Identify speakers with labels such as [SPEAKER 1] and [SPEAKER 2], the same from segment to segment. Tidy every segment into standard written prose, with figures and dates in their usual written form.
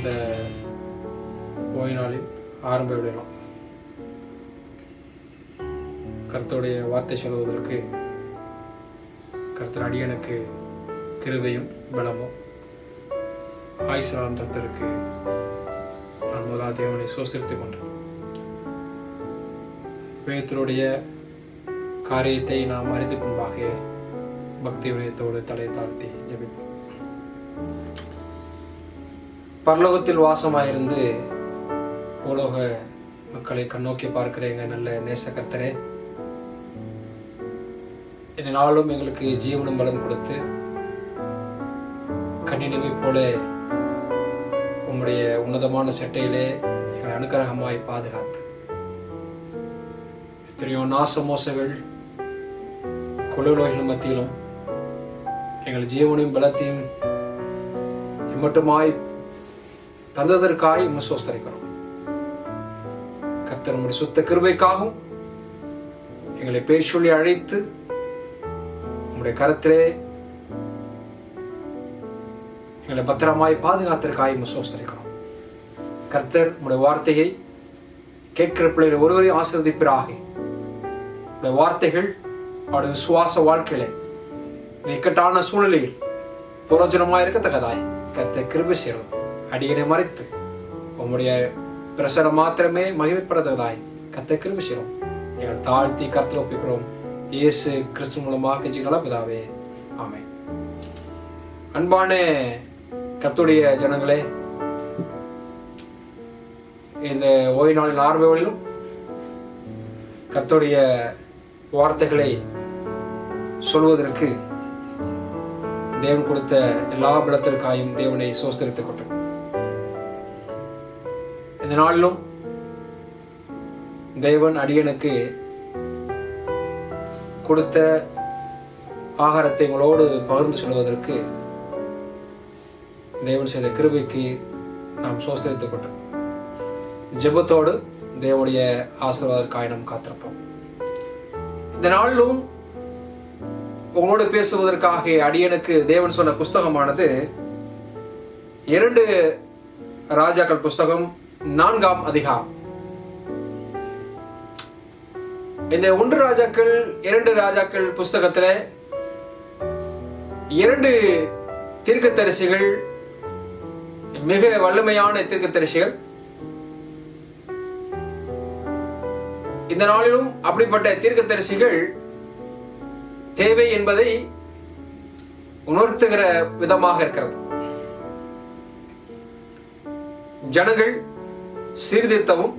[SPEAKER 1] இந்த ஓய்வு நாளின் ஆரம்ப விடலாம். கர்த்தருடைய வார்த்தை சொல்வதற்கு கர்த்தர் அடியனுக்கு கிருபையும் பலமும் ஆயுசுராம் தந்தருக்கு நான் முதலாவது தேவனை சோஸ்திரித்துக் கொண்டேன். வேதத்தினுடைய காரியத்தை நாம் அறிந்து முன்பாக பக்தி வினயத்தோடு தலை தாழ்த்தி ஜெபிப்போம். பரலோகத்தில் வாசமாயிருந்து உலோக மக்களை கண்ணோக்கி பார்க்கிற எங்க நல்ல நேச கர்த்தரே, இந்த நாளும் எங்களுக்கு ஜீவனும் பலம் கொடுத்து கண்ணினிமை போல உம்முடைய உன்னதமான செட்டையிலே எங்களை அனுக்கிரகமாய் பாதுகாத்து எத்தனையோ நாச மோசங்கள் கொலை நோய்கள் மத்தியிலும் எங்கள் ஜீவனையும் பலத்தையும் மட்டுமாய் தந்ததற்காய் சோஸ்தரிக்கிறோம். கர்த்தர் நம்முடைய சுத்த கிருபைக்காகவும் எங்களை பேர் சொல்லி அழைத்து உங்களுடைய கரத்திலே எங்களை பத்திரமாய் பாதுகாத்திற்காய் சோஸ்தரிக்கிறோம். கர்த்தர் உங்களுடைய வார்த்தையை கேட்கிற பிள்ளைகள் ஒருவரையும் ஆசீர்வதிப்பீராக. உங்களுடைய வார்த்தைகள் அவருடைய விசுவாச வாழ்க்கையில இக்கட்டான சூழ்நிலையில் புரோஜனமாய் இருக்கத்தக்கதாய் கர்த்தர் கிருபை செய்யணும். அடியனை மறைத்து உங்களுடைய பிரசனம் மாத்திரமே மகிமைப்படத்தக்கதாய் கர்த்தர் கிருபை செய்யணும். எங்கள் தாழ்த்தி கர்த்தர் ஒப்பிக்கிறோம். இயேசு கிறிஸ்து மூலமாக நல்ல பிதாவே, ஆமென். அன்பான கர்த்தருடைய ஜனங்களே, இந்த ஓய்வு நாளின் ஆரம்பங்களிலும் கர்த்தருடைய வார்த்தைகளை சொல்வதற்கு தேவன் கொடுத்த எல்லா பலத்திற்காயும் தேவனை சோஸ்தரித்துக் கொண்டோம். இந்த நாளிலும் தேவன் அடியனுக்கு கொடுத்த ஆகாரத்தை உங்களோடு பகிர்ந்து சொல்வதற்கு தேவன் செய்த கிருபைக்கு நாம் சோஸ்தரித்துக் கொண்டோம். ஜெபத்தோடு தேவனுடைய ஆசீர்வாதத்திற்காக நாம் காத்திருப்போம். இந்த நாளிலும் உங்களோடு பேசுவதற்காக அடியனுக்கு தேவன் சொன்ன புஸ்தகமானது 2 ராஜாக்கள் புஸ்தகம் 4ஆம் அதிகாரம். இந்த 1 ராஜாக்கள் 2 ராஜாக்கள் புஸ்தகத்துல 2 தீர்க்கதரிசிகள், மிக வல்லமையான தீர்க்கதரிசிகள். இந்த நாளிலும் அப்படிப்பட்ட தீர்க்கதரிசிகள் தேவை என்பதை உணர்த்துகிற விதமாக இருக்கிறது. ஜனங்கள் சீர்திருத்தமும்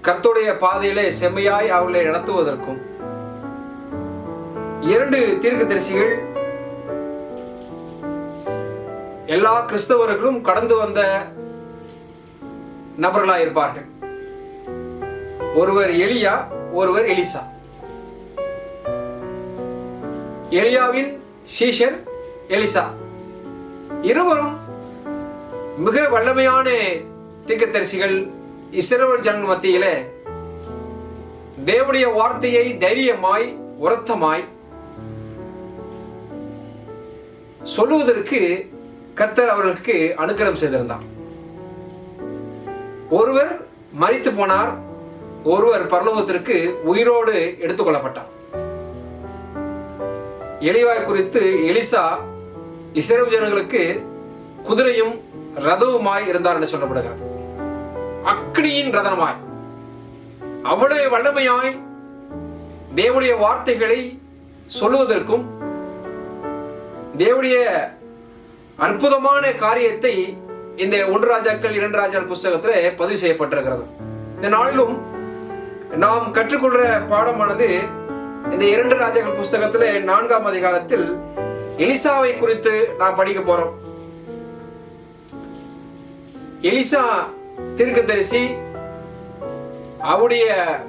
[SPEAKER 1] கர்த்தருடைய பாதையிலே செம்மையாய் அவர்களை நடத்துவதற்கும் 2 தீர்க்கதரிசிகள் எல்லா கிறிஸ்தவர்களும் கடந்து வந்த நபர்களாய் இருப்பார்கள். ஒருவர் எலியா, ஒருவர் எலிசா. எலியாவின் சீஷர் எலிசா. இருவரும் மிக வல்லமையான தீர்க்கதரிசிகள். இஸ்ரவேல் ஜனங்கள் மத்தியிலே தேவனுடைய வார்த்தையை தைரியமாய் உரத்தமாய் சொல்லுவதற்கு கர்த்தர் அவர்களுக்கு அனுக்கிரகம் செய்திருந்தார். ஒருவர் மரித்து போனார், ஒருவர் பரலோகத்திற்கு உயிரோடு எடுத்துக் கொள்ளப்பட்டார். எலியாவை குறித்து எலிசா இஸ்ரவேல் ஜனங்களுக்கு குதிரையும் ரதவுமாய் இருந்தார் என்று சொல்லப்படுகிறது. அக்னியின் ரதனமாய், அவ்வளவு வல்லமையாய் தேவனுடைய வார்த்தைகளை சொல்லுவதற்கும் தேவனுடைய அற்புதமான காரியத்தை இந்த 1 ராஜாக்கள் 2 ராஜாக்கள் புஸ்தகத்திலே பதிவு செய்யப்பட்டிருக்கிறது. இந்த நாளிலும் நாம் கற்றுக்கொள்ற பாடமானது இந்த 2 ராஜாக்கள் புஸ்தகத்திலே 4ஆம் அதிகாரத்தில் எலிசாவை குறித்து நாம் படிக்க போறோம். எலிசா தீர்க்கதரிசி அவருடைய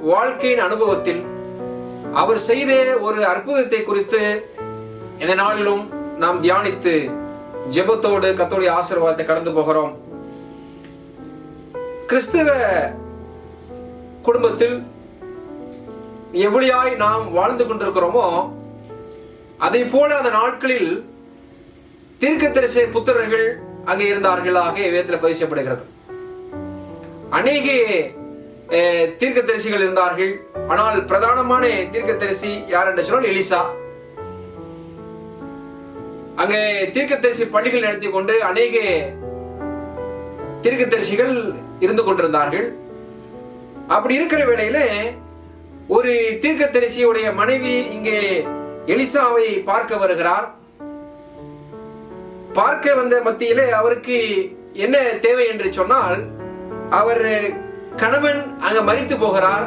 [SPEAKER 1] வாழ்க்கையின் அனுபவத்தில் அவர் செய்த ஒரு அற்புதத்தை குறித்து இந்த நாளிலும் நாம் தியானித்து ஜெபத்தோடு கர்த்தருடைய ஆசீர்வாதத்தை கடந்து போகிறோம். கிறிஸ்தவ குடும்பத்தில் எவ்வளியாய் நாம் வாழ்ந்து கொண்டிருக்கிறோமோ அதை போல அந்த நாட்களில் தீர்க்கதரிசி புத்திரர்கள் அங்கே இருந்தார்களாக வேதத்தில் பதிவு செய்யப்படுகிறது. அநேக தீர்க்கதரிசிகள் இருந்தார்கள். ஆனால் பிரதானமான தீர்க்கதரிசி யார் என்று சொன்னால் எலிசா. அங்கே தீர்க்கதரிசி பள்ளிகள் நடத்தி கொண்டு அநேக தீர்க்கதரிசிகள் இருந்து கொண்டிருந்தார்கள். அப்படி இருக்கிற வேளையில ஒரு தீர்க்கதரிசியுடைய மனைவி இங்கே எலிசாவை பார்க்க வருகிறார். பார்க்க வந்த மத்தியிலே அவருக்கு என்ன தேவை என்று சொன்னால், அவர் கணவன் அங்க மரித்து போகிறார்,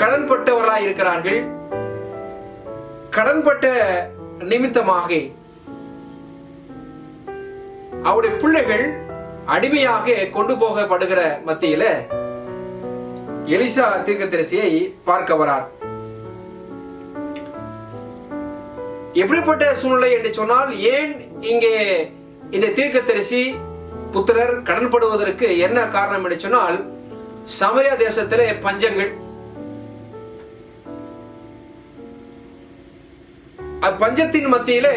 [SPEAKER 1] கடன்பட்டவர்களாய் இருக்கிறார்கள். கடன்பட்ட நிமித்தமாக அவருடைய பிள்ளைகள் அடிமையாக கொண்டு போகப்படுகிற மத்தியில எலிசா தீர்க்கதரிசியை பார்க்க வரார். எப்படிப்பட்ட சூழ்நிலை என்று சொன்னால், ஏன் இங்கே இந்த தீர்க்கதரிசி புத்திரர் கடன்படுவதற்கு என்ன காரணம் என்று சொன்னால், சமரியா தேசத்திலே பஞ்சங்கள். பஞ்சத்தின் மத்தியிலே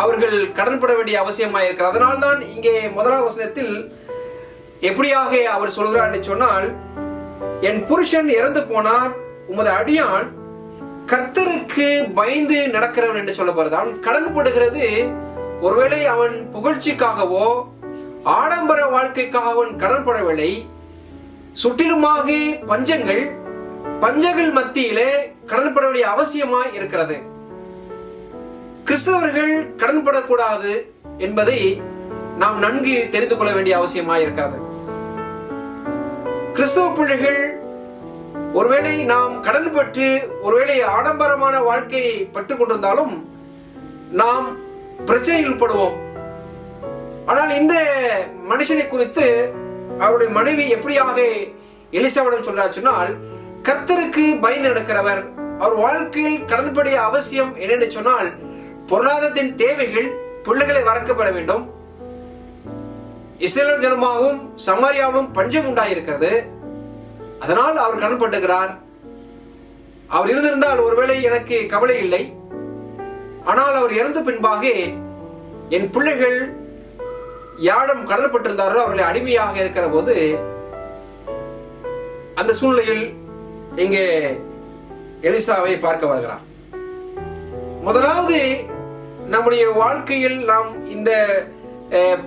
[SPEAKER 1] அவர்கள் கடன்பட வேண்டிய அவசியமாக இருக்கிறது. அதனால்தான் இங்கே முதலாவது வசனத்தில் எப்படியாக அவர் சொல்கிறார் என்று சொன்னால், என் புருஷன் இறந்து போனார், உமது அடியான் கர்த்தருக்கு பயந்து நடக்கிறவன் என்று சொல்லப்படுறது. அவன் கடன்படுகிறது ஒருவேளை அவன் புகழ்ச்சிக்காகவோ ஆடம்பர வாழ்க்கைக்காக அவன் கடன்படவில்லை. சுற்றிலுமாக பஞ்சங்கள் மத்தியிலே கடன்பட வேண்டிய அவசியமாய் இருக்கிறது. கிறிஸ்தவர்கள் கடன்படக்கூடாது என்பதை நாம் நன்கு தெரிந்து கொள்ள வேண்டிய அவசியமாய் இருக்கிறது. கிறிஸ்தவ பிள்ளைகள் ஒருவேளை நாம் கடன் பற்று ஒருவேளை ஆடம்பரமான வாழ்க்கையை பற்றுக் கொண்டிருந்தாலும் நாம் பிரச்சனையில் படுவோம். ஆனால் இந்த மனுஷனை குறித்து அவருடைய மனைவி எப்படியாக எலிசாவிடம் சொல்றார் சொன்னால், கர்த்தருக்கு பயந்து நடக்கிறவர். அவர் வாழ்க்கையில் கடன்படைய அவசியம் என்னென்னு சொன்னால், பொருளாதாரத்தின் தேவைகள், பிள்ளைகளை வளர்க்கப்பட வேண்டும். இஸ்ரவேல் ஜனமாகவும் சமாரியாவும் பஞ்சம் உண்டாயிருக்கிறது. அதனால் அவர் கடன்பட்டுகிறார். அவர் இருந்திருந்தால் ஒருவேளை எனக்கு கவலை இல்லை. ஆனால் அவர் இறந்த பின்பாக என் பிள்ளைகள் யாரும் கடன்பட்டிருந்தாரோ அவர்களை அடிமையாக இருக்கிற போது அந்த சூழ்நிலையில் இங்கே எலிசாவை பார்க்க வருகிறார். முதலாவது நம்முடைய வாழ்க்கையில் நாம் இந்த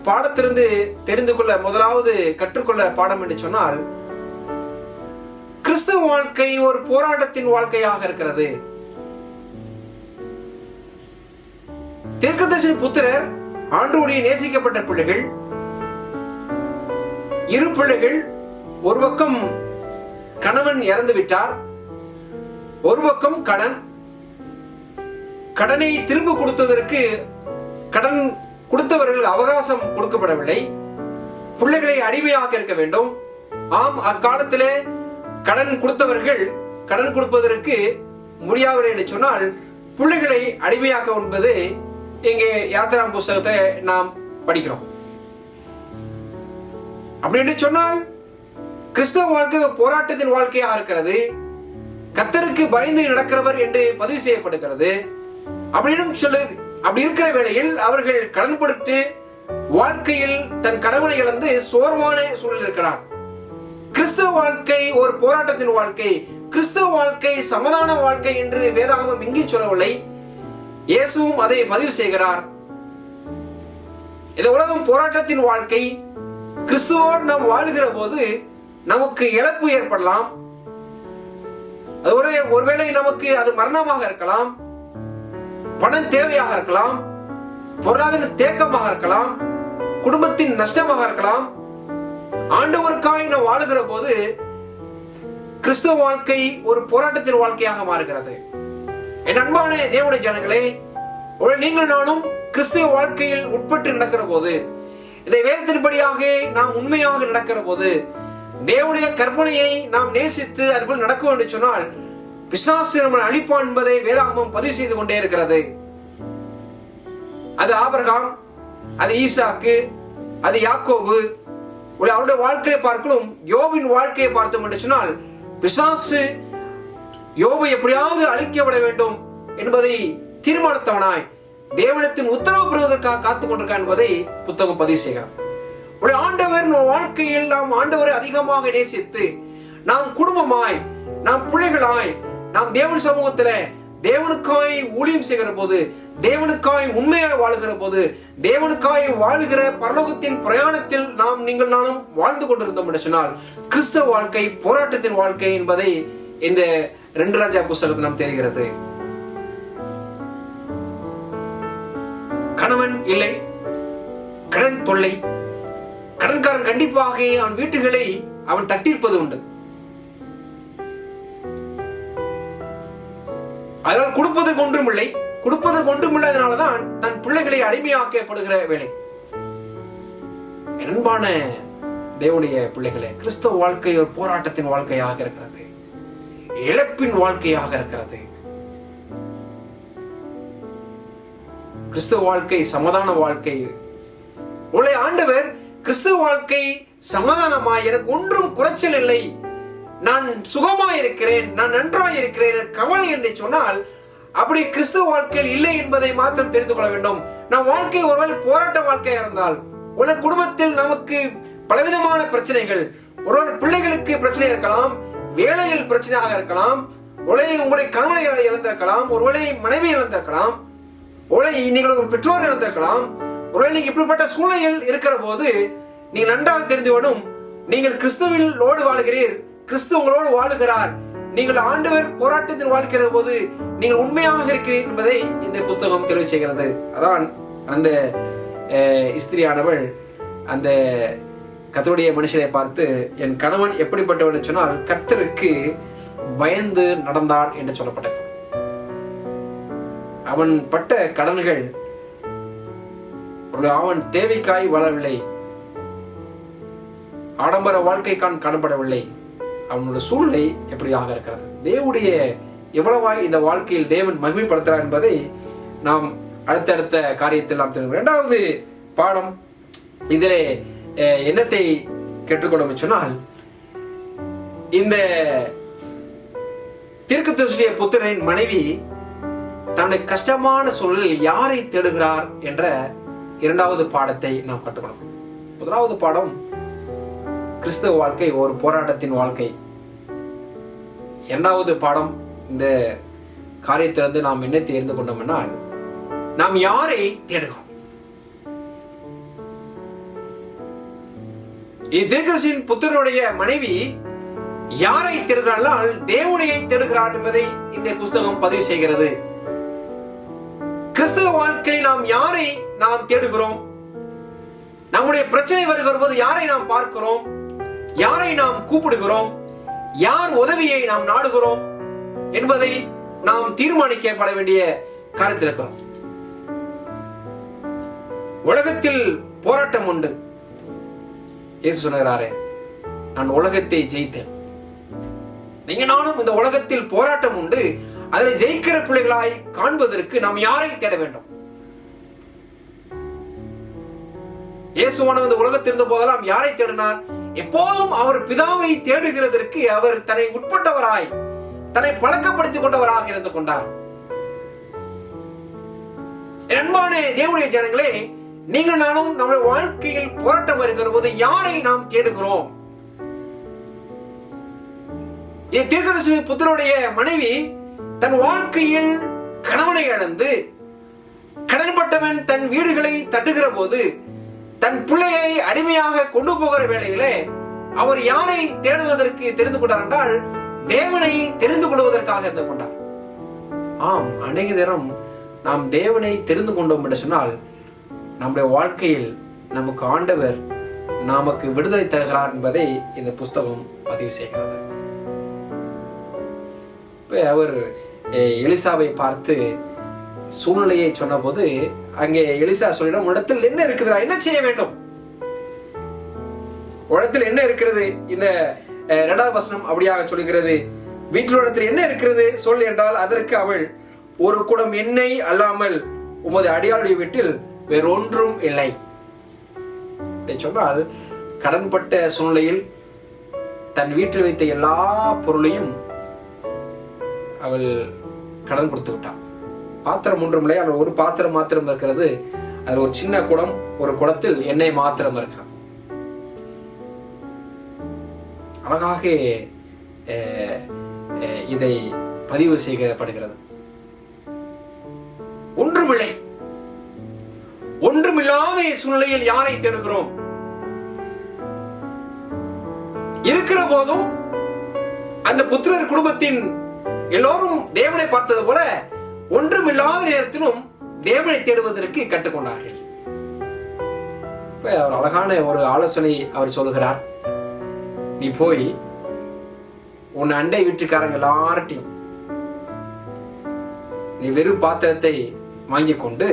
[SPEAKER 1] பாடத்திலிருந்து தெரிந்து கொள்ள முதலாவது கற்றுக்கொள்ள பாடம் என்று சொன்னால், கிறிஸ்தவ வாழ்க்கை ஒரு போராட்டத்தின் வாழ்க்கையாக இருக்கிறது. தீர்க்கதரிசி புத்திரர் ஆண்டவருடைய நேசிக்கப்பட்ட பிள்ளைகள். இரு பிள்ளைகள், ஒரு பக்கம் கணவன் இறந்து விட்டார், ஒரு பக்கம் கடனை திரும்ப கொடுத்ததற்கு கடன் கொடுத்தவர்கள் அவகாசம் கொடுக்கப்படவில்லை. பிள்ளைகளை அடிமையாக இருக்க வேண்டும். ஆம், அக்காலத்திலே கடன் கொடுத்தவர்கள் கடன் கொடுப்பதற்கு முடியவில்லை என்று சொன்னால் பிள்ளைகளை அடிமையாக்க என்பது இங்கே யாத்திராம் புஸ்தகத்தை நாம் படிக்கிறோம். அப்படி என்று சொன்னால் கிறிஸ்தவ வாழ்க்கை போராட்டத்தின் வாழ்க்கையாக இருக்கிறது. கர்த்தருக்கு பயந்து நடக்கிறவர் என்று பதிவு செய்யப்படுகிறது. அப்படி இருக்கிற வேளையில் அவர்கள் கடன்பட்டு வாழ்க்கையில் தன் கடவுளை இழந்து சோர்வான சூழலில் இருக்கிறார். கிறிஸ்தவ வாழ்க்கை ஒரு போராட்டத்தின் வாழ்க்கை. கிறிஸ்தவ வாழ்க்கை சமாதான வாழ்க்கை என்று வேதாகமம் எங்கேயும் சொல்லவில்லை. இயேசுவும் அதை பதிவு செய்கிறார். இந்த உலகம் போராட்டத்தின் வாழ்க்கை. கிறிஸ்துவோடு நாம் வாழுகிற போது நமக்கு இழப்பு ஏற்படலாம். ஒருவேளை நமக்கு அது மரணமாக இருக்கலாம், பணம் தேவையாக இருக்கலாம், பொருளாதார தேக்கமாக இருக்கலாம், குடும்பத்தின் நஷ்டமாக இருக்கலாம். ஆண்டவருக்காய் நாம் வாழுகிற போது கிறிஸ்தவ வாழ்க்கை ஒரு போராட்டத்தின் வாழ்க்கையாக மாறுகிறது. என் அன்பான தேவனுடைய ஜனங்களே, நீங்கள் நானும் கிறிஸ்தவ வாழ்க்கையில் உட்பட்டு நடக்கிற போது, இதை வேதத்தின்படியாக நாம் உண்மையாக நடக்கிற போது, தேவனுடைய கற்பனையை நாம் நேசித்து அதுபோல் நடக்க வேண்டும் சொன்னால் பிசாசு நம்மை அழிப்பான் என்பதை வேதாகமம் பதிவு செய்து கொண்டே இருக்கிறது. அது ஆபிரகாம், அது ஈசாக்கு, அது யாக்கோபு, அவருடைய வாழ்க்கையை பார்க்கலும் யோபின் வாழ்க்கையை பார்த்தோம் என்று சொன்னால் பிசாசு யோபை எப்படியாவது அழிக்கப்பட வேண்டும் என்பதை தீர்மானித்தவனாய் தேவனத்தின் உத்தரவு பெறுவதற்காக காத்துக் கொண்டிருக்கார் என்பதை புத்தகம் பதிவு செய்கிறார். ஒரு ஆண்டவர் வாழ்க்கையில் நாம் ஆண்டவரை அதிகமாக நேசித்து நாம் குடும்பமாய், நாம் பிள்ளைகளாய், நாம் தேவன் சமூகத்துல தேவனுக்காய் ஊழியம் செய்கிற போது, தேவனுக்காய் உண்மையாக வாழுகிற போது, தேவனுக்காய் வாழுகிற பரலோகத்தின் பிரயாணத்தில் நீங்கள் நானும் வாழ்ந்து கொண்டிருந்தோம் என்று சொன்னால் கிறிஸ்தவ வாழ்க்கை போராட்டத்தின் வாழ்க்கை என்பதை இந்த 2 ராஜா புஸ்தகத்தில் நாம் தெரிகிறது. கணவன் இல்லை, கடன் தொல்லை, கடன்காரன் கண்டிப்பாக அவன் வீட்டுகளை அவன் தட்டியிருப்பது உண்டு. அதனால் கொடுப்பதற்கு ஒன்றுமில்லை, கொடுப்பதற்கு ஒன்றுமில்லாதனாலதான் தன் பிள்ளைகளை அடிமையாக்கப்படுகிற வேலை. அன்பான தேவனுடைய பிள்ளைகளே, கிறிஸ்தவ வாழ்க்கை ஒரு போராட்டத்தின் வாழ்க்கையாக இருக்கிறது, இழப்பின் வாழ்க்கையாக இருக்கிறது. கிறிஸ்தவ வாழ்க்கை சமாதான வாழ்க்கை. உங்களை ஆண்டவர் கிறிஸ்தவ வாழ்க்கை சமாதானமாய், எனக்கு ஒன்றும் குறைச்சல் இல்லை, நான் சுகமாய் இருக்கிறேன், நான் நன்றாய் இருக்கிறேன், கவலை என்று சொன்னால் அப்படி கிறிஸ்தவ வாழ்க்கையில் இல்லை என்பதை மாத்திரம் தெரிந்து கொள்ள வேண்டும். நம் வாழ்க்கை ஒருவேளை போராட்ட வாழ்க்கையாக இருந்தால், உன குடும்பத்தில் நமக்கு பலவிதமான பிரச்சனைகள், ஒருவேளை பிள்ளைகளுக்கு பிரச்சனை இருக்கலாம், வேலையில் பிரச்சனையாக இருக்கலாம், உங்களை கணவனை இழந்திருக்கலாம், ஒருவேளை மனைவி இழந்திருக்கலாம், ஒருவேளை நீங்கள் ஒரு பெற்றோர் இழந்திருக்கலாம். ஒருவேளை நீங்க இப்படிப்பட்ட சூழ்நிலையில் இருக்கிற போது நீங்கள் நன்றாக தெரிந்து வேணும், நீங்கள் கிறிஸ்துவோடு வாழுகிறீர், கிறிஸ்து உங்களோடு வாழுகிறார், நீங்கள் ஆண்டவர் போராட்டத்தில் வாழ்கிற போது நீங்கள் உண்மையாக இருக்கிறீர்கள் என்பதை இந்த புத்தகம் தெளிவு செய்கிறது. அதான் அந்த ஸ்திரியானவள் அந்த கர்த்தருடைய மனுஷனை பார்த்து, என் கணவன் எப்படிப்பட்டவன் சொன்னால் கர்த்தருக்கு பயந்து நடந்தான் என்று சொல்லப்பட்டது. அவன் பட்ட கடன்கள் அவன் தேவைக்காய் வாழவில்லை, ஆடம்பர வாழ்க்கைக்கான் கடன்படவில்லை. அவனுடைய சூழ்நிலை எப்படியாக இருக்கிறது, தேவனுடைய எவ்வளவாய் இந்த வாழ்க்கையில் தேவன் மகிமைப்படுத்துகிறார் என்பதை நாம் அடுத்தடுத்த காரியத்தில் நாம் தெரிந்து. 2வது பாடம் இதிலே என்னத்தை கேட்டுக்கொள்ளும் சொன்னால், இந்த தீர்க்கதரிசியுடைய புத்திரனின் மனைவி தன்னுடைய கஷ்டமான சூழலில் யாரை தேடுகிறார் என்ற 2வது பாடத்தை நாம் கற்றுக்கொள்ளணும். 1வது பாடம் கிறிஸ்தவ வாழ்க்கை ஒரு போராட்டத்தின் வாழ்க்கை. 2வது பாடம் இந்த காரியத்திலிருந்து நாம் என்ன தெரிந்து கொண்டோம் என்றால், நாம் யாரை தேடுகிறோம். தீர்க்கதரிசியின் புத்திரனுடைய மனைவி யாரை தேடுகிறாள், தேவனையை தேடுகிறார் என்பதை இந்த புஸ்தகம் பதிவு செய்கிறது. கிறிஸ்தவ வாழ்க்கையில் நாம் யாரை நாம் தேடுகிறோம், நம்முடைய பிரச்சனை வருகிற போது யாரை நாம் பார்க்கிறோம், யாரை நாம் கூப்பிடுகிறோம், யார் உதவியை நாம் நாடுகிறோம் என்பதை நாம் தீர்மானிக்கப்பட வேண்டிய காரியத்தில் இருக்கிறோம். உலகத்தில் போராட்டம் உண்டு. இயேசு சொன்னாரே, நான் உலகத்தை ஜெயித்தேன். நீங்க நானும் இந்த உலகத்தில் போராட்டம் உண்டு, அதை ஜெயிக்கிற பிள்ளைகளாய் காண்பதற்கு நாம் யாரை தேட வேண்டும். இயேசுவானவர் இந்த உலகத்தில் இருந்த போதெல்லாம் யாரை தேடினார்? எப்போதும் அவர் பிதாவை தேடுகிறதற்கு அவர் தன்னை உட்பட்டவராய், தன்னை பழக்கப்படுத்திக் கொண்டவராக இருந்து கொண்டார். அன்பான தேவனுடைய ஜனங்களே, நீங்கள் நானும் நம்முடைய வாழ்க்கையில் போராட்டம் வருகிற போது யாரை நாம் தேடுகிறோம்? தீர்க்கதரிசி புத்திரனுடைய மனைவி தன் வாழ்க்கையில் கணவனை இழந்து, கடன்பட்டவன் தன் வீடுகளை தட்டுகிற போது, தன் பிள்ளையை அடிமையாக கொண்டு போகிற வேளையிலே அவர் யாரை தேடுவதற்கு தெரிந்து கொண்டார் என்றால், தேவனை தெரிந்து கொள்வதற்காக இருந்து கொண்டார். ஆம், அநேக நேரம் நாம் தேவனை தெரிந்து கொண்டோம் என்று சொன்னால் நம்முடைய வாழ்க்கையில் நமக்கு ஆண்டவர் நமக்கு விடுதலை தருகிறார் என்பதை இந்த புஸ்தகம் பதிவு செய்கிறது. அவர் எலிசாவை பார்த்து சூழ்நிலையை சொன்ன போது, அங்கே எலிசா சொல்லிடும், உடத்தில் என்ன இருக்குதா, என்ன செய்ய வேண்டும், உடத்தில் என்ன இருக்கிறது? இந்த 2வது வசனம் அப்படியாக சொல்கிறது, வீட்டில் என்ன இருக்கிறது சொல் என்றால், அதற்கு அவள், ஒரு குடம் எண்ணெய் அல்லாமல் உமது அடியாளுடைய வீட்டில் வேறொன்றும் இல்லை. சொன்னால் கடன்பட்ட சூழ்நிலையில் தன் வீட்டில் வைத்த எல்லா பொருளையும் அவள் கடன் கொடுத்து விட்டாள். பாத்திரம் ஒன்றும் இல்லை, ஆனால் ஒரு பாத்திரம் மாத்திரம் இருக்கிறது. அதில் ஒரு சின்ன குடம், ஒரு குடத்தில் எண்ணெய் மாத்திரம் இருக்கிறது. அழகாக இதை பதிவு செய்யப்படுகிறது. ஒன்றுமில்லை, ஒன்றுமில்லாத சூழ்நிலையில் யாரை தேடுகிறோம்? இருக்கிற போதும் அந்த புத்திரர் குடும்பத்தின் எல்லோரும் தேவனை பார்த்தது போல ஒன்றுமில்லாத நேரத்திலும் தேவனை தேடுவதற்கு கற்றுக்கொண்டார்கள். அவர் அழகான ஒரு ஆலோசனை அவர் சொல்லுகிறார். நீ போய் உன் அண்டை வீட்டுக்காரங்க எல்லார்ட்டையும் நீ வெறும் பாத்திரத்தை வாங்கி கொண்டு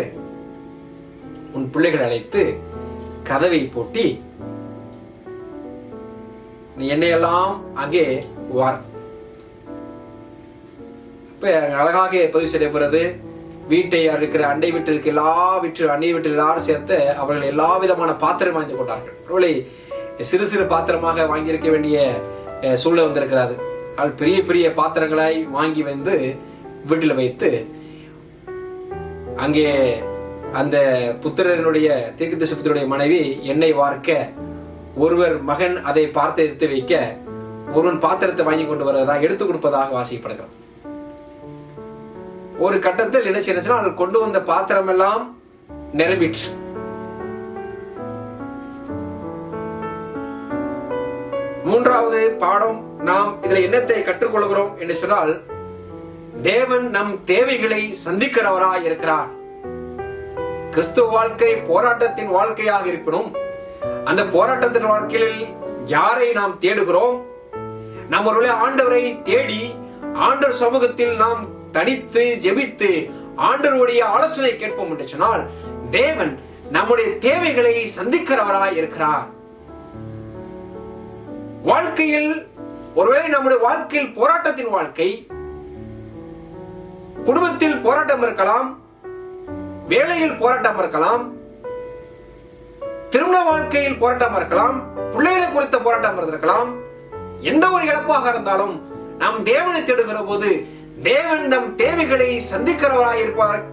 [SPEAKER 1] உன் பிள்ளைகளை அழைத்து கதவை பூட்டி நீ என்னையெல்லாம் அங்கே வார். இப்ப அழகாக பதிவு செய்யப்படுறது. வீட்டை இருக்கிற அண்டை வீட்டிற்கு அண்டை வீட்டில் எல்லாரும் சேர்த்து அவர்கள் எல்லா விதமான பாத்திரம் வாங்கி கொண்டார்கள். ஒருவேளை சிறு சிறு பாத்திரமாக வாங்கியிருக்க வேண்டிய சூழ்நிலை வந்திருக்கிறது. அவள் பெரிய பெரிய பாத்திரங்களாய் வாங்கி வந்து வீட்டில் வைத்து அங்கே அந்த புத்திரனுடைய தீர்க்கதரிசி புத்திரனுடைய மனைவி எண்ணெய் வார்க்க, ஒருவர் மகன் அதை பார்த்து எடுத்து வைக்க, ஒருவன் பாத்திரத்தை வாங்கி கொண்டு வருவதாக எடுத்துக் கொடுப்பதாக வாசிக்கப்படுகிறது. ஒரு கட்டத்தில் என்ன செய்யணும், அவர்கள் கொண்டு வந்த பாத்திரம் எல்லாம் நிரம்பிற்று. மூன்றாவது பாடம் நாம் இதில் என்னத்தை கற்றுக்கொள்கிறோம் என்று சொன்னால், தேவன் நம் தேவைகளை சந்திக்கிறவராய் இருக்கிறார். கிறிஸ்துவ வாழ்க்கை போராட்டத்தின் வாழ்க்கையாக இருப்பினும் அந்த போராட்டத்தின் வாழ்க்கையில் யாரை நாம் தேடுகிறோம்? நாம் ஒருவேளை ஆண்டவரை தேடி ஆண்டவர் சமூகத்தில் நாம் தனித்து ஜெபித்து ஆண்டவருடைய ஆலோசனை கேட்போம் என்று சொன்னால், தேவன் நம்முடைய தேவைகளை சந்திக்கிறவராய் இருக்கிறார். வாழ்க்கையில் ஒருவேளை நம்முடைய வாழ்க்கையில் போராட்டத்தின் வாழ்க்கை, குடும்பத்தில் போராட்டம் இருக்கலாம், வேலையில் போராட்டம் இருக்கலாம், திருமண வாழ்க்கையில் போராட்டம் இருக்கலாம், பிள்ளைகளை குறித்த போராட்டம் இருக்கலாம். எந்த ஒரு இழப்பாக இருந்தாலும் நாம் தேவனை தேடுகிற போது தேவன் நம் தேவைகளை சந்திக்கிறவராய்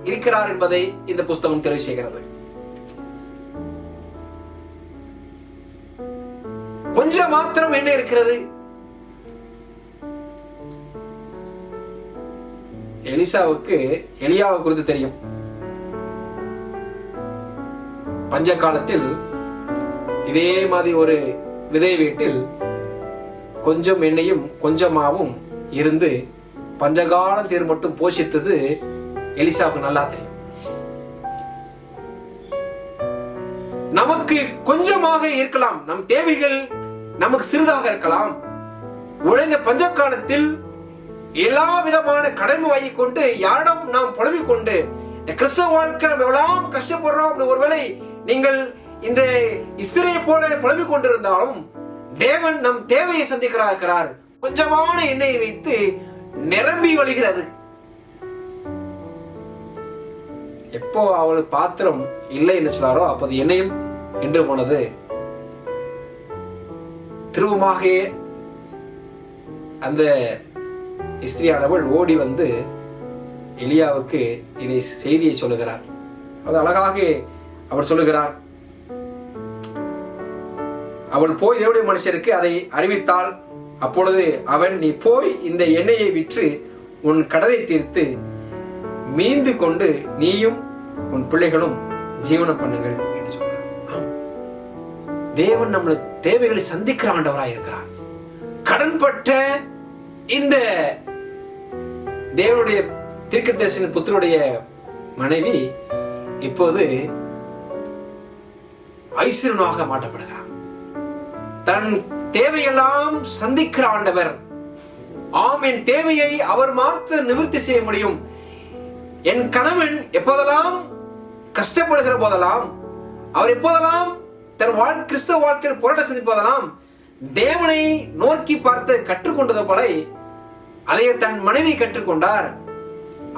[SPEAKER 1] இருக்கிறார் என்பதை இந்த புஸ்தகம் தெளிவு செய்கிறது. கொஞ்சம் மாத்திரம் என்ன இருக்கிறது? எலியாவை குறித்து தெரியும். பஞ்ச காலத்தில் இதே மாதிரி ஒரு விதை வீட்டில் கொஞ்சம் எண்ணெயும் கொஞ்சமாவும் இருந்து பஞ்சகாலத்தில் மட்டும் போஷித்தது எலிசாவுக்கு நல்லா தெரியும். நமக்கு கொஞ்சமாக இருக்கலாம், நம் தேவைகள் நமக்கு சிறிதாக இருக்கலாம். உழைந்த பஞ்ச காலத்தில் எல்லா விதமான கடமை வாங்கி கொண்டு யாரிடம் நாம் புலம்பிக் கொண்டு இந்த கிறிஸ்தவ வாழ்க்கை நம்ம எவ்வளவு கஷ்டப்படுறோம். ஒருவேளை நீங்கள் இந்த இஸ்திரியை போல புலம்பிக் கொண்டிருந்தாலும் தேவன் நம் தேவையை சந்திக்கிறார். கொஞ்சமான எண்ணெயை வைத்து நிரம்பி வழிகிறது. எப்போ அவளுக்கு பாத்திரம் இல்லை என்று சொன்னாரோ அப்போது எண்ணெயும் என்று போனது. திரும்பமாக அந்த இஸ்திரியானவள் ஓடி வந்து எலியாவுக்கு இதை செய்தியை சொல்லுகிறார். அது அழகாக அவர் சொல்லுகிறார். அவள் போய் தேவனுடைய மனுஷருக்கு அதை அறிவித்தாள். அப்பொழுது அவன், நீ போய் இந்த எண்ணெயை விற்று உன் கடனை தீர்த்து மீந்து கொண்டு நீயும் உன் பிள்ளைகளும் ஜீவனம் பண்ணுங்கள் என்று சொன்னார். தேவன் நம்மளை தேவைகளை சந்திக்கிற ஆண்டவராய் இருக்கிறார். கடன்பட்ட இந்த தேவனுடைய தீர்க்கதரிசி புத்திரனுடைய மனைவி இப்போது ஐஸ்வர்யனாக மாற்றப்படுகிறார். தன் தேவையெல்லாம் சந்திக்கிற ஆண்டவர். ஆம், என் தேவையை அவர் மாத்திரம் நிவர்த்தி செய்ய முடியும். என் கணவன் எப்போதெல்லாம் கஷ்டப்படுகிற போதெல்லாம், அவர் எப்போதெல்லாம் தன் கிறிஸ்தவ வாழ்க்கையில் போராட்ட சந்திப்பதெல்லாம் தேவனை நோக்கி பார்த்து கற்றுக்கொண்டது போல அதை தன் மனைவி கற்றுக்கொண்டார்.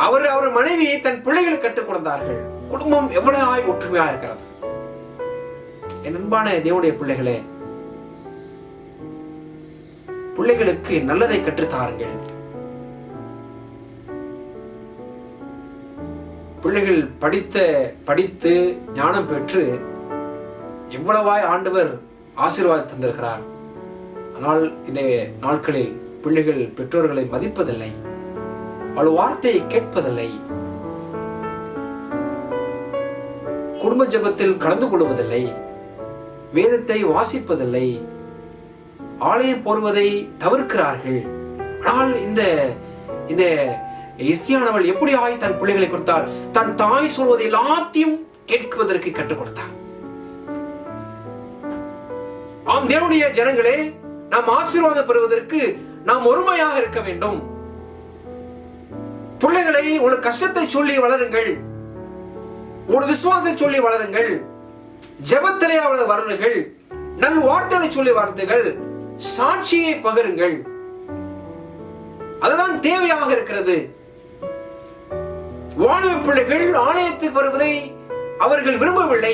[SPEAKER 1] அவர் மனைவி தன் பிள்ளைகள் கற்றுக் கொடுத்தார்கள். குடும்பம் எவ்வளவு ஒற்றுமையா இருக்கிறது. என் அன்பான தேவனுடைய பிள்ளைகளே, பிள்ளைகளுக்கு நல்லதை கற்றுத்தாருங்கள். பிள்ளைகள் படித்து ஞானம் பெற்று எவ்வளவாய் ஆண்டவர் ஆசீர்வாதம் தந்திருக்கிறார். ஆனால் இந்த நாட்களில் பிள்ளைகள் பெற்றோர்களை மதிப்பதில்லை, அவள் வார்த்தையை கேட்பதில்லை, குடும்ப ஜெபத்தில் கலந்து கொள்வதில்லை, வேதத்தை வாசிப்பதில்லை, ஆலயம் போடுவதை தவிர்க்கிறார்கள். ஆனால் இந்த எஸ்தியானவள் எப்படியாய் தன் பிள்ளைகளை கொடுத்தால் தன் தாய் சொல்வதை எல்லாத்தையும் கேட்பதற்கு கற்றுக் கொடுத்தார். ஆம் தேவனுடைய ஜனங்களே, நாம் ஆசீர்வாதம் பெறுவதற்கு நாம் ஒருமையாக இருக்க வேண்டும். பிள்ளைகளை ஒரு கஷ்டத்தை சொல்லி வளருங்கள், ஒரு விசுவாசத்தை சொல்லி வளருங்கள், ஜெபத்திலே அவளை வளருங்கள், நல் வார்த்தைகளை சொல்லி வளருங்கள், சாட்சியை பகிருங்கள். அதுதான் தேவையாக இருக்கிறது. வாலிப பிள்ளைகள் ஆலயத்துக்கு வருவதை அவர்கள் விரும்பவில்லை,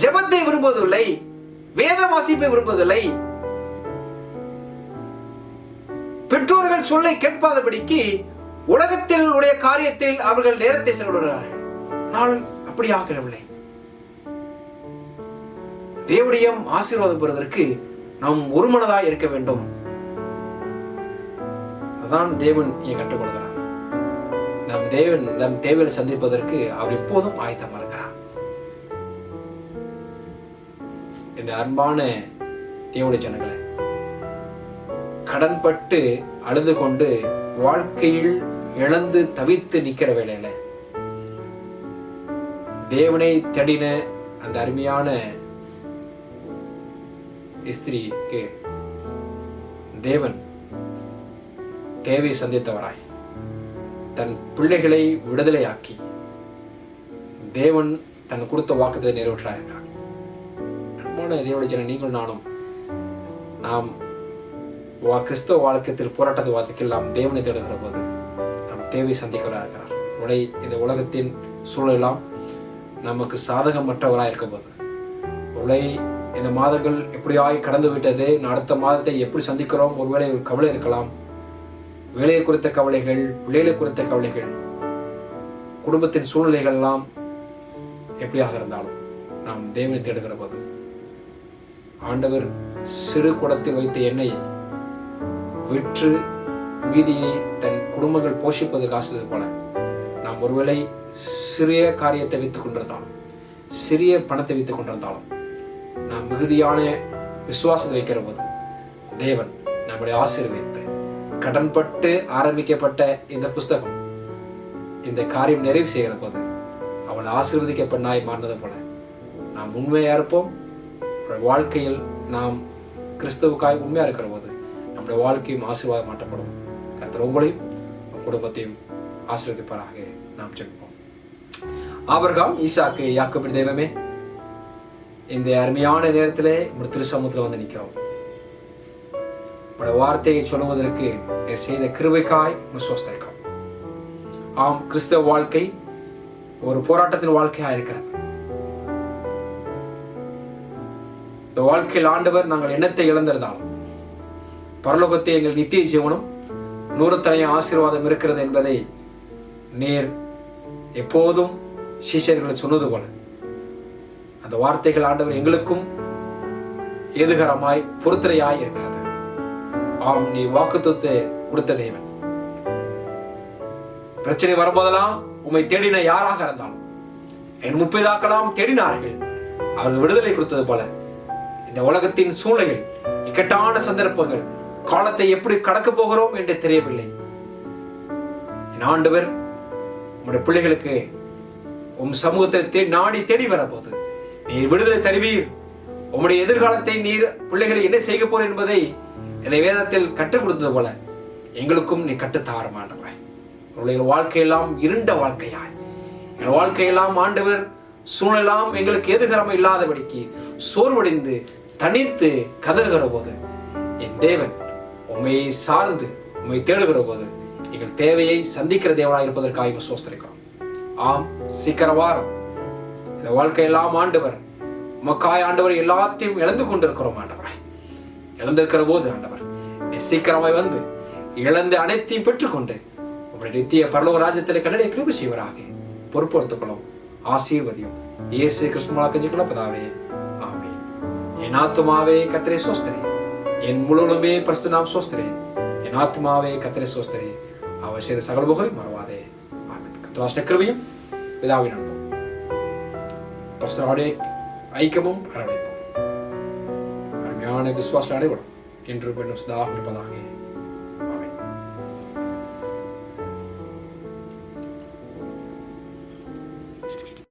[SPEAKER 1] ஜெபத்தை விரும்புவதில்லை, வேத வாசிப்பை விரும்புவதில்லை, பெற்றோர்கள் சொல்லை கேட்பாதபடிக்கு உலகத்தில் உடைய காரியத்தில் அவர்கள் நேரத்தை செலவிடுகிறார்கள். ஆனால் அப்படி ஆகவில்லை. தேவனுடைய ஆசீர்வாதம் பெறுவதற்கு நாம் ஒருமனதாய் இருக்க வேண்டும். அதான் தேவன் இங்கே கற்றுக் கொடுக்கிறார். நம் தேவையை சந்திப்பதற்கு அவர் எப்போதும் ஆயத்தமாக இருக்கிறார். இந்த அன்பான தேவனுடைய ஜனங்களே, கடன்பட்டு அழுது கொண்டு வாழ்க்கையில் இழந்து தவித்து நிக்கிற வேளையில தேவனை தேடின அந்த அருமையான ஸ்திரீக்கு தேவன் தேவையை சந்தித்தவராய் தன் பிள்ளைகளை விடுதலையாக்கி தேவன் தன் கொடுத்த வாக்குத்தை நிறைவேற்றாயிருக்கிறார். அன்பான தேவனுடைய ஜன, நீங்கள் நானும் நாம் கிறிஸ்தவ வாழ்க்கையில் போராட்டத்தை வாழ்க்கையில் தேவனை தேடுகிற போது நம் தேவை சந்திக்கிறவராக இருக்கிறார். இந்த உலகத்தின் சூழலாம் நமக்கு சாதகமற்றவராக இருக்க போது இந்த மாதங்கள் எப்படியாய் கடந்து விட்டது, அடுத்த மாதத்தை எப்படி சந்திக்கிறோம், ஒருவேளை ஒரு கவலை இருக்கலாம். வேலையை குறித்த கவலைகள், பிள்ளைகளை குறித்த கவலைகள், குடும்பத்தின் சூழ்நிலைகள் எல்லாம் எப்படியாக இருந்தாலும் நாம் தேவனை தேடுகிற போது ஆண்டவர் சிறு குடத்தில் வைத்த எண்ணெயை விற்று மீதியை தன் குடும்பங்கள் போஷிப்பதற்கு ஆசைப்பது போல நாம் ஒருவேளை சிறிய காரியத்தை வைத்துக் கொண்டிருந்தாலும், சிறிய பணத்தை வைத்துக் கொண்டிருந்தாலும், நாம் மிகுதியான விசுவாசத்தை வைக்கிற போது தேவன் நம்முடைய ஆசீர்வதித்து கடன்பட்டு ஆரம்பிக்கப்பட்ட இந்த புஸ்தகம் இந்த காரியம் நிறைவு செய்கிற போது அவள் ஆசீர்வதிக்கப்பட்டாய் மாறினது போல நாம் உண்மையா இருப்போம். வாழ்க்கையில் நாம் கிறிஸ்துவுக்காய் உண்மையா இருக்கிற போது நம்முடைய வாழ்க்கையும் ஆசீர்வாதம் மாற்றப்படும். கர்த்தர் உங்களையும் குடும்பத்தையும் ஆசீர்வதிப்பாராக. நாம் ஜெபிப்போம். ஆபிரகாம், ஈசாக்கு, யாக்கோபின் தெய்வமே, இந்த அருமையான நேரத்திலே உங்களுடைய திருச்சமூகத்தில் வந்து நிற்கிறோம். உங்களுடைய வார்த்தையை சொல்லுவதற்கு செய்த கிருபைக்காய் ஸ்தோத்திரிக்கிறோம். ஆம், கிறிஸ்தவ வாழ்க்கை ஒரு போராட்டத்தின் வாழ்க்கையா இருக்கிறது. இந்த வாழ்க்கையில் ஆண்டவர் நாங்கள் எண்ணத்தை இழந்திருந்தாலும் பரலோகத்தை எங்கள் நித்திய ஜீவனும் நூறுத்தனைய ஆசீர்வாதம் இருக்கிறது என்பதை நீர் எப்போதும் சீஷர்களை சொன்னது போல அந்த வார்த்தைகள் ஆண்டவர் எங்களுக்கும் ஏதுகரமாய் பொறுத்துரையாய் இருக்கிறது. ஆம், நீ வாக்குத்தத்தை கொடுத்த தேவன். பிரச்சனை வரும்போதெல்லாம் உம்மை தேடின யாராக இருந்தாலும் என் முப்பிதாக்கெல்லாம் தேடினார்கள், அவர்கள் விடுதலை கொடுத்தது போல இந்த உலகத்தின் சூழ்நிலைகள், இக்கட்டான சந்தர்ப்பங்கள், காலத்தை எப்படி கடக்க போகிறோம் என்று தெரியவில்லை. என் ஆண்டவர் உம்முடைய பிள்ளைகளுக்கு உம் சமூகத்தை நாடி தேடி வரப்போது நீர் விடுதலை தருவீர். உம்முடைய எதிர்காலத்தை நீர் பிள்ளைகளை என்ன செய்ய போற என்பதை இந்த வேதத்தில் கற்றுக் கொடுத்தது போல எங்களுக்கும் நீ கற்றுத்தார மாட்டவராய். உங்களுடைய வாழ்க்கையெல்லாம் இருண்ட வாழ்க்கையாய், எங்கள் வாழ்க்கையெல்லாம் ஆண்டவர் சூழலாம் எங்களுக்கு எதுகரமா இல்லாதபடிக்கு சோர்வடைந்து தனித்து கதறுகிற போது என் தேவன் உண்மையை சார்ந்து உண்மை தேடுகிற போது எங்கள் தேவையை சந்திக்கிற தேவனாக இருப்பதற்காக ஸ்தோத்திரிக்கிறோம். ஆம், சீக்கிர வாரம் இந்த வாழ்க்கையெல்லாம் ஆண்டவர் உமக்காய் ஆண்டவர் எல்லாத்தையும் இழந்து கொண்டிருக்கிறோம். ஆண்டவராய் இழந்திருக்கிற போது ஆண்டவர் நீ சீக்கிரமாய் வந்து இழந்து அனைத்தையும் பெற்றுக்கொண்டு உங்களுடைய நித்திய பரலோக ராஜ்யத்திலே கன்னடைய கிருபை செய்வராக பொறுப்படுத்திக் ஆசீர்வதியும் இயேசு கிறிஸ்துவின் கெஞ்சிக்கொள்ள பிதாவே, ஆமென். என் ஆத்துமாவே கர்த்தரை ஸ்தோத்திரி, என் முழுவதுமே பரிசுத்த நாமம் ஸ்தோத்திரி. என் ஆத்துமாவே கர்த்தரை ஸ்தோத்திரி, அவர் செய்த சகல உபகாரங்களையும் மறவாதே. ஆமென். கர்த்தருடைய கிருபையும் பிதாவின் அன்பும் பரிசுத்தருடைய ஐக்கியமும் அரவணைப்பும் அருமையான விசுவாச அடைபடும் என்று பெண்ணும் சதா இருப்பதாக.